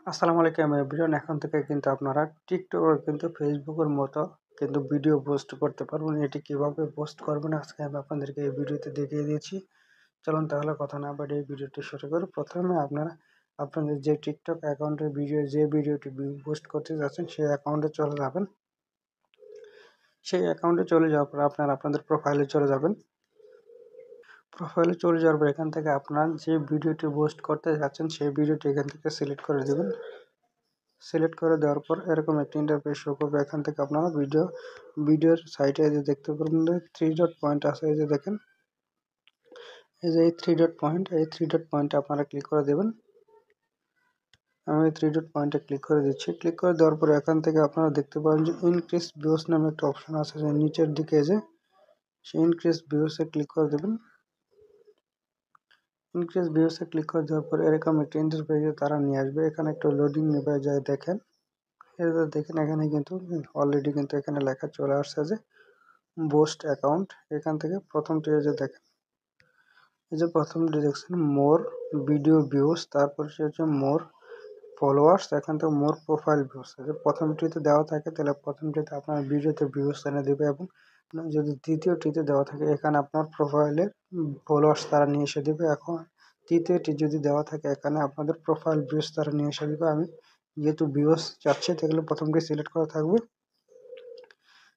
আসসালামু আলাইকুম এভরিওয়ান। এখন থেকে কিন্তু আপনারা টিকটক আর কিন্তু ফেসবুকের মতো কিন্তু ভিডিও পোস্ট করতে পারবেন। এটি কিভাবে পোস্ট করবেন আজকে আমি আপনাদেরকে এই ভিডিওতে দেখিয়ে দিয়েছি। চলুন তাহলে কথা না বাড়িয়ে এই ভিডিওটি শুরু করি। প্রথমে আপনারা আপনাদের যে টিকটক অ্যাকাউন্টের ভিডিওটি পোস্ট করতে যাচ্ছেন সেই অ্যাকাউন্টে চলে যাবেন। সেই অ্যাকাউন্টে চলে যাওয়ার পর আপনারা আপনাদের প্রোফাইলে চলে যাবেন। প্রোফাইলে চলে যাওয়ার পর এখান থেকে আপনার যে ভিডিওটি পোস্ট করতে যাচ্ছেন সেই ভিডিওটি এখান থেকে সিলেক্ট করে দেবেন। সিলেক্ট করে দেওয়ার পর এরকম একটি ইন্টারফেস শো করবে। এখান থেকে আপনারা ভিডিওর সাইডে যে দেখতে পারবেন 3 ডট পয়েন্ট আছে, এই যে দেখেন, এই যে এই 3 ডট পয়েন্ট, এই 3 ডট পয়েন্টে আপনারা ক্লিক করে দেবেন। আমি 3 ডট পয়েন্টে ক্লিক করে দিচ্ছি। ক্লিক করে দেওয়ার পরে এখান থেকে আপনারা দেখতে পাবেন যে ইনক্রিজ ভিউস নামে একটা অপশন আছে, যে নিচের দিকে যে সেই ইনক্রিজ ভিউসে ক্লিক করে দেবেন। ইনক্রিজ ভিউসে ক্লিক করে দেওয়ার পরে এরকম একটা ইন্টারফেসে তারা নিয়ে আসবে। এখানে একটু লোডিং নেবে, যায় দেখেন। এটা দেখেন এখানে কিন্তু অলরেডি কিন্তু এখানে লেখা চলে আসছে যে বোস্ট অ্যাকাউন্ট। এখান থেকে প্রথমটি এই যে দেখেন, এই যে প্রথমটি দেখছেন মোর ভিডিও ভিউজ, তারপর সে হচ্ছে মোর ফলোয়ার্স, এখান থেকে মোর প্রোফাইল ভিউজ। যে প্রথমটিতে দেওয়া থাকে তাহলে প্রথমটিতে আপনার ভিডিওতে ভিউজ এনে দেবে, এবং যদি দ্বিতীয়টিতে দেওয়া থাকে এখানে আপনার প্রোফাইলের ফলোয়ার্স তারা নিয়ে এসে দেবে। এখন তৃতীয়টি যদি দেওয়া থাকে এখানে আপনাদের প্রোফাইল ভিউজ তারা নিয়ে এসে দেবে। আমি যেহেতু ভিউজ চাচ্ছি তাহলে প্রথমটি সিলেক্ট করা থাকবে।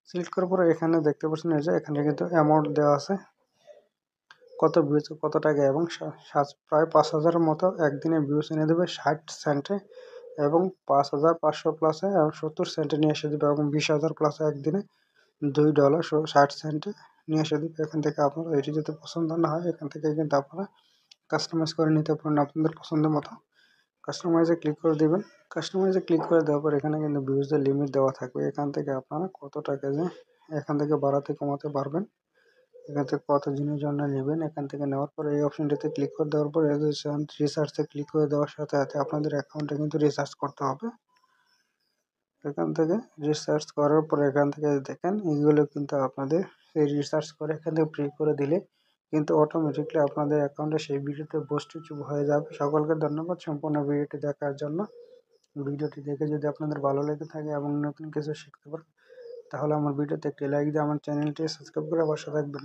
সিলেক্ট করার পরে এখানে দেখতে পাচ্ছেন এই যে এখানে কিন্তু অ্যামাউন্ট দেওয়া আছে, কত ভিউজ কত টাকা, এবং প্রায় 5,000 মতো একদিনে ভিউজ এনে দেবে 60 সেন্টে, এবং 5,500 প্লাসে এবং 70 সেন্টে নিয়ে এসে দেবে, এবং 20,000 প্লাসে একদিনে $2 60 সেন্টে নিয়ে এসে দেবে। এখান থেকে আপনারা এটি যদি পছন্দ না হয় এখান থেকে কিন্তু আপনারা কাস্টমাইজ করে নিতে পারেন আপনাদের পছন্দ মতো। কাস্টমাইজে ক্লিক করে দেবেন। কাস্টমাইজে ক্লিক করে দেওয়ার পর এখানে কিন্তু ভিউজের লিমিট দেওয়া থাকবে। এখান থেকে আপনারা কত টাকা যে এখান থেকে বাড়াতে কমাতে পারবেন, এখান থেকে কত দিনের জন্য নেবেন। এখান থেকে নেওয়ার পরে এই অপশনটিতে ক্লিক করে দেওয়ার পর রিসার্চে ক্লিক করে দেওয়ার সাথে সাথে আপনাদের অ্যাকাউন্টে কিন্তু রিসার্চ করতে হবে। এখান থেকে রিসার্চ করার পর এখান থেকে দেখেন এইগুলো কিন্তু আপনাদের এই রিসার্চ করে এখান থেকে প্লে করে দিলে কিন্তু অটোমেটিকলি আপনাদের অ্যাকাউন্টে সেই ভিডিওতে পোস্ট হয়ে যাবে। সকলকে ধন্যবাদ সম্পূর্ণ ভিডিওটি দেখার জন্য। ভিডিওটি দেখে যদি আপনাদের ভালো লেগে থাকে এবং নতুন কিছু শিখতে পারেন তাহলে আমার ভিডিওতে একটি লাইক দিয়ে আমার চ্যানেলটি সাবস্ক্রাইব করে পাশে থাকবেন।